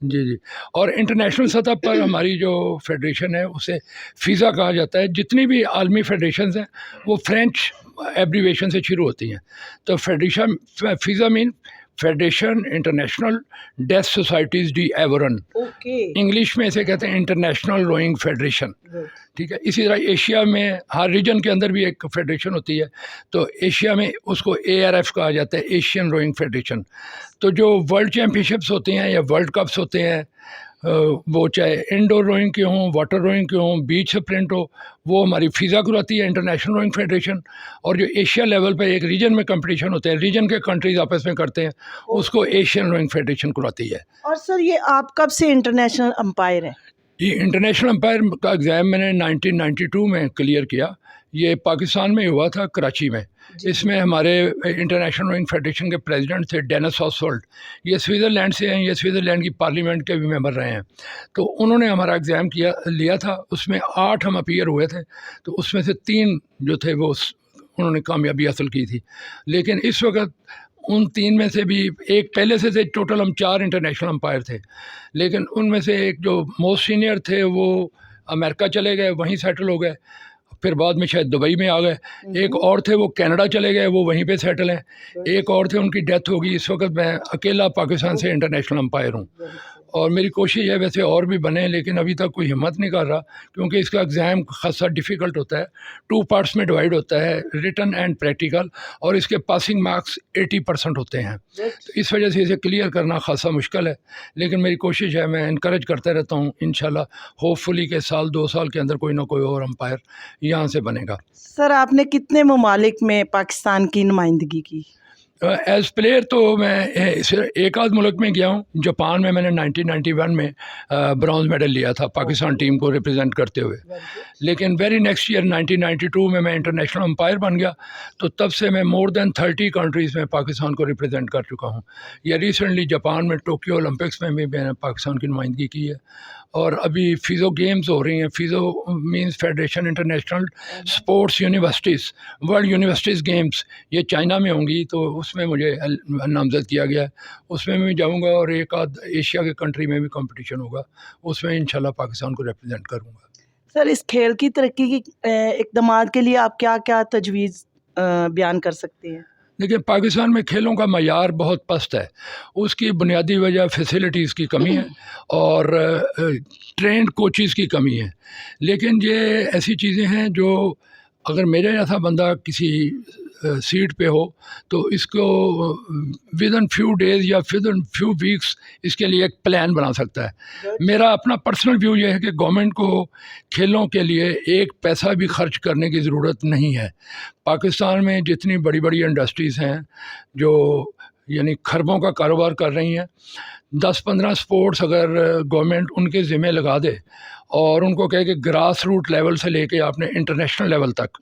جی جی. اور انٹرنیشنل سطح پر ہماری جو فیڈریشن ہے اسے فیزا کہا جاتا ہے. جتنی بھی عالمی فیڈریشنز ہیں وہ فرینچ ایبریویشن سے شروع ہوتی ہیں. تو فیڈریشن فیزا مین فیڈریشن انٹرنیشنل ڈیتھ سوسائٹیز ڈی ایورن، اوکے. انگلش میں اسے کہتے ہیں انٹرنیشنل روئنگ فیڈریشن. ٹھیک ہے. اسی طرح ایشیا میں ہر ریجن کے اندر بھی ایک فیڈریشن ہوتی ہے. تو ایشیا میں اس کو ARF کہا جاتا ہے، ایشین روئنگ فیڈریشن. تو جو ورلڈ چیمپئن شپس ہوتے ہیں یا ورلڈ کپس ہوتے ہیں، وہ چاہے انڈور روئنگ کے ہوں، واٹر روئنگ کے ہوں، بیچ سپرنٹ ہو، وہ ہماری فیزا کراتی ہے انٹرنیشنل روئنگ فیڈریشن. اور جو ایشیا لیول پہ ایک ریجن میں کمپٹیشن ہوتے ہیں، ریجن کے کنٹریز آپس میں کرتے ہیں، اس کو ایشین روئنگ فیڈریشن کراتی ہے. اور سر یہ آپ کب سے انٹرنیشنل امپائر ہیں؟ یہ انٹرنیشنل امپائر کا ایگزام میں نے 1992 میں کلیئر کیا. یہ پاکستان میں ہوا تھا، کراچی میں. اس میں ہمارے انٹرنیشنل روئنگ فیڈریشن کے پریزیڈنٹ تھے ڈینس ہاسولٹ. یہ سوئٹزرلینڈ سے ہیں، یہ سوئٹزرلینڈ کی پارلیمنٹ کے بھی ممبر رہے ہیں. تو انہوں نے ہمارا ایگزام لیا تھا. اس میں 8 ہم اپیئر ہوئے تھے. تو اس میں سے 3 جو تھے وہ انہوں نے کامیابی حاصل کی تھی. لیکن اس وقت ان 3 میں سے بھی ایک پہلے سے تھے. ٹوٹل ہم 4 انٹرنیشنل امپائر تھے. لیکن ان میں سے ایک جو موسٹ سینئر تھے وہ امریکہ چلے گئے، وہیں سیٹل ہو گئے. پھر بعد میں شاید دبئی میں آ گئے. ایک اور تھے وہ کینیڈا چلے گئے، وہ وہیں پہ سیٹل ہیں. ایک اور تھے ان کی ڈیتھ ہوگی. اس وقت میں اکیلا پاکستان سے انٹرنیشنل امپائر ہوں. اور میری کوشش ہے ویسے اور بھی بنے، لیکن ابھی تک کوئی ہمت نہیں کر رہا، کیونکہ اس کا ایگزام خاصا ڈیفیکلٹ ہوتا ہے. 2 پارٹس میں ڈیوائڈ ہوتا ہے، ریٹن اینڈ پریکٹیکل، اور اس کے پاسنگ مارکس 80% ہوتے ہیں. تو اس وجہ سے اسے کلیئر کرنا خاصا مشکل ہے. لیکن میری کوشش ہے، میں انکریج کرتا رہتا ہوں، انشاءاللہ ہوپ فلی کہ 2 سال کے اندر کوئی نہ کوئی اور امپائر یہاں سے بنے گا. سر آپ نے کتنے ممالک میں پاکستان کی نمائندگی کی؟ ایز پلیئر تو میں ایک آدھ ملک میں گیا ہوں. جاپان میں نے 1991 میں برونز میڈل لیا تھا پاکستان ٹیم کو ریپرزینٹ کرتے ہوئے. لیکن ویری نیکسٹ ایئر 1992 میں انٹرنیشنل امپائر بن گیا. تو تب سے میں مور دین 30 کنٹریز میں پاکستان کو ریپرزینٹ کر چکا ہوں. یا ریسنٹلی جاپان میں ٹوکیو اولمپکس میں بھی میں نے پاکستان کی نمائندگی کی ہے. اور ابھی فیزو گیمز ہو رہی ہیں. فیزو مینس federation international sports universities, world universities games, یہ چائنا میں ہوں گی. تو اس میں مجھے نامزد کیا گیا ہے. اس میں بھی جاؤں گا، اور ایک آدھ ایشیا کے کنٹری میں بھی کمپٹیشن ہوگا. اس میں انشاءاللہ پاکستان کو ریپرزینٹ کروں گا. سر اس کھیل کی ترقی کی اقدامات کے لیے آپ کیا کیا تجویز بیان کر سکتے ہیں؟ دیکھیے، پاکستان میں کھیلوں کا معیار بہت پست ہے. اس کی بنیادی وجہ فیسلٹیز کی کمی ہے اور ٹرینڈ کوچز کی کمی ہے. لیکن یہ ایسی چیزیں ہیں جو اگر میرے جیسا بندہ کسی سیٹ پہ ہو تو اس کو ود ان فیو ڈیز یا ود ان فیو ویکس اس کے لیے ایک پلان بنا سکتا ہے. میرا اپنا پرسنل ویو یہ ہے کہ گورنمنٹ کو کھیلوں کے لیے ایک پیسہ بھی خرچ کرنے کی ضرورت نہیں ہے. پاکستان میں جتنی بڑی بڑی انڈسٹریز ہیں جو یعنی کھربوں کا کاروبار کر رہی ہیں، 10-15 سپورٹس اگر گورنمنٹ ان کے ذمہ لگا دے اور ان کو کہے کہ گراس روٹ لیول سے لے کے آپ نے انٹرنیشنل لیول تک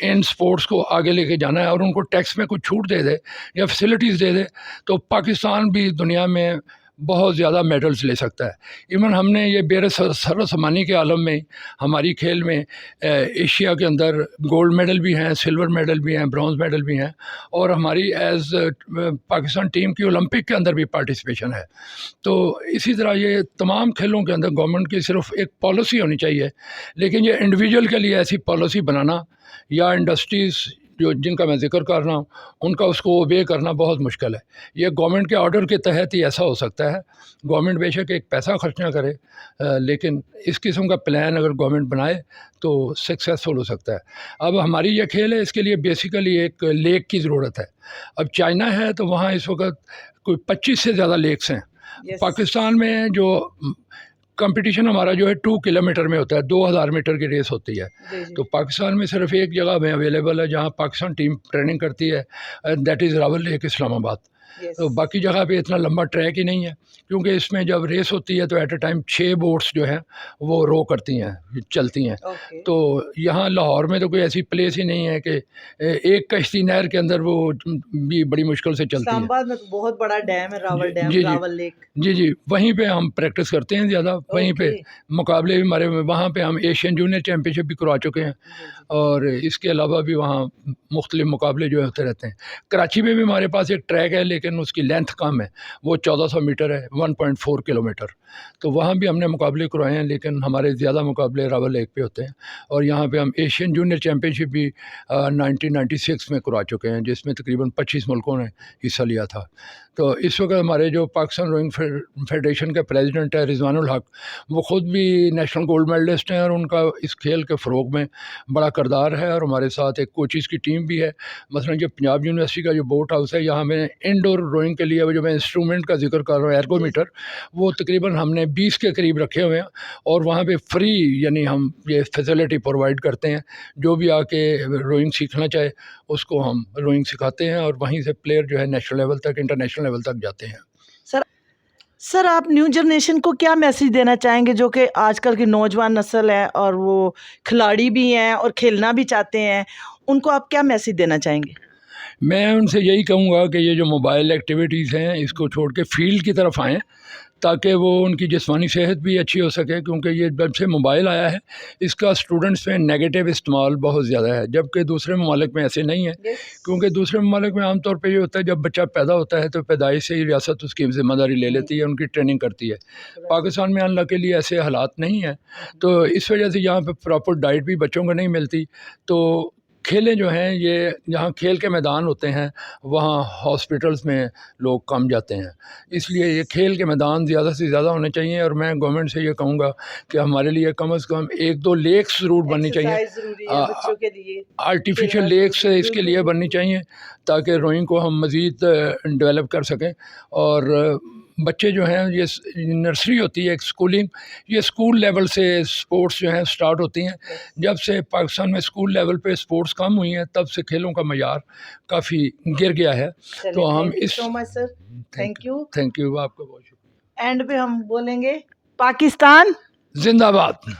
ان سپورٹس کو آگے لے کے جانا ہے، اور ان کو ٹیکس میں کچھ چھوٹ دے دے یا فیسلٹیز دے دے، تو پاکستان بھی دنیا میں بہت زیادہ میڈلز لے سکتا ہے. ایون ہم نے یہ بیر سر سمانی کے عالم میں ہماری کھیل میں ایشیا کے اندر گولڈ میڈل بھی ہیں، سلور میڈل بھی ہیں، برونز میڈل بھی ہیں، اور ہماری ایز پاکستان ٹیم کی اولمپک کے اندر بھی پارٹیسپیشن ہے. تو اسی طرح یہ تمام کھیلوں کے اندر گورنمنٹ کی صرف ایک پالیسی ہونی چاہیے. لیکن یہ انڈیویجول کے لیے ایسی پالیسی بنانا یا انڈسٹریز جن کا میں ذکر کر رہا ہوں ان کا اس کو اوبے کرنا بہت مشکل ہے. یہ گورنمنٹ کے آرڈر کے تحت ہی ایسا ہو سکتا ہے. گورنمنٹ بے شک ایک پیسہ خرچ نہ کرے، لیکن اس قسم کا پلان اگر گورنمنٹ بنائے تو سکسیسفل ہو سکتا ہے. اب ہماری یہ کھیل ہے، اس کے لیے بیسیکلی ایک لیک کی ضرورت ہے. اب چائنا ہے تو وہاں اس وقت کوئی 25 سے زیادہ لیکس ہیں. پاکستان میں جو کمپٹیشن ہمارا جو ہے 2 کلومیٹر میں ہوتا ہے، 2000 میٹر کی ریس ہوتی ہے. تو پاکستان میں صرف ایک جگہ میں اویلیبل ہے جہاں پاکستان ٹیم ٹریننگ کرتی ہے، دیٹ از راول لیک، اسلام آباد. تو باقی جگہ پہ اتنا لمبا ٹریک ہی نہیں ہے، کیونکہ اس میں جب ریس ہوتی ہے تو ایٹ اے ٹائم 6 بوٹس جو ہیں وہ رو کرتی ہیں، چلتی ہیں. تو یہاں لاہور میں تو کوئی ایسی پلیس ہی نہیں ہے کہ ایک کشتی نہر کے اندر وہ بھی بڑی مشکل سے چلتی ہے. اسلام آباد میں بہت بڑا ڈیم ہے، راول ڈیم، راول لیک. جی وہیں پہ ہم پریکٹس کرتے ہیں زیادہ. وہیں پہ مقابلے بھی ہمارے، وہاں پہ ہم ایشین جونیئر چیمپئن شپ بھی کروا چکے ہیں، اور اس کے علاوہ بھی وہاں مختلف مقابلے جو ہوتے رہتے ہیں. کراچی میں بھی ہمارے پاس ایک ٹریک ہے، لیکن اس کی لینتھ کم ہے, وہ 1400 میٹر ہے, 1.4 کلومیٹر. تو وہاں بھی ہم نے مقابلے کروائے ہیں, لیکن ہمارے زیادہ مقابلے راول لیک پہ ہوتے ہیں. اور یہاں پہ ہم ایشین جونیئر چیمپئن شپ بھی 1996 میں کروا چکے ہیں, جس میں تقریباً 25 ملکوں نے حصہ لیا تھا. تو اس وقت ہمارے جو پاکستان روئنگ فیڈریشن کے پریزیڈنٹ ہے رضوان الحق, وہ خود بھی نیشنل گولڈ میڈلسٹ ہیں, اور ان کا اس کھیل کے فروغ میں بڑا کردار ہے. اور ہمارے ساتھ ایک کوچز کی ٹیم بھی ہے. مثلا جو پنجاب یونیورسٹی کا جو بوٹ ہاؤس ہے, یہاں میں انڈور روئنگ کے لیے جو میں انسٹرومنٹ کا ذکر کر رہا ہوں, ایرگومیٹر, وہ تقریباً ہم نے 20 کے قریب رکھے ہوئے ہیں. اور وہاں پہ فری یعنی ہم یہ فیسلٹی پرووائڈ کرتے ہیں, جو بھی آ کے روئنگ سیکھنا چاہے اس کو ہم روئنگ سکھاتے ہیں, اور وہیں سے پلیئر جو ہے نیشنل لیول تک, انٹرنیشنل لیول تک جاتے ہیں. سر آپ نیو جنریشن کو کیا میسج دینا چاہیں گے, جو کہ آج کل کی نوجوان نسل ہے اور وہ کھلاڑی بھی ہیں اور کھیلنا بھی چاہتے ہیں, ان کو آپ کیا میسج دینا چاہیں گے؟ میں ان سے یہی کہوں گا کہ یہ جو موبائل ایکٹیویٹیز ہیں اس کو چھوڑ کے فیلڈ کی طرف آئیں, تاکہ وہ ان کی جسمانی صحت بھی اچھی ہو سکے. کیونکہ یہ جب سے موبائل آیا ہے اس کا اسٹوڈنٹس میں نیگیٹو استعمال بہت زیادہ ہے, جبکہ دوسرے ممالک میں ایسے نہیں ہے. کیونکہ دوسرے ممالک میں عام طور پہ یہ ہوتا ہے جب بچہ پیدا ہوتا ہے تو پیدائش سے ہی ریاست اس کی ذمہ داری لے لیتی ہے, ان کی ٹریننگ کرتی ہے. پاکستان میں اللہ کے لیے ایسے حالات نہیں ہیں, تو اس وجہ سے یہاں پہ پراپر ڈائٹ بھی بچوں کو نہیں ملتی. تو کھیلیں جو ہیں, یہ جہاں کھیل کے میدان ہوتے ہیں وہاں ہاسپٹلس میں لوگ کم جاتے ہیں, اس لیے یہ کھیل کے میدان زیادہ سے زیادہ ہونے چاہیے. اور میں گورنمنٹ سے یہ کہوں گا کہ ہمارے لیے کم از کم 1-2 لیکس ضرور بننی چاہیے, آرٹیفیشل لیکس اس کے لیے بننی چاہیے, تاکہ روئنگ کو ہم مزید ڈیولپ کر سکیں. اور بچے جو ہیں, یہ نرسری ہوتی ہے ایک اسکولنگ, یہ اسکول لیول سے اسپورٹس جو ہیں سٹارٹ ہوتی ہیں. جب سے پاکستان میں اسکول لیول پہ اسپورٹس کم ہوئی ہیں تب سے کھیلوں کا معیار کافی گر گیا ہے. تو ہم اس تھینک یو آپ کا بہت شکریہ. اینڈ پہ ہم بولیں گے پاکستان زندہ باد.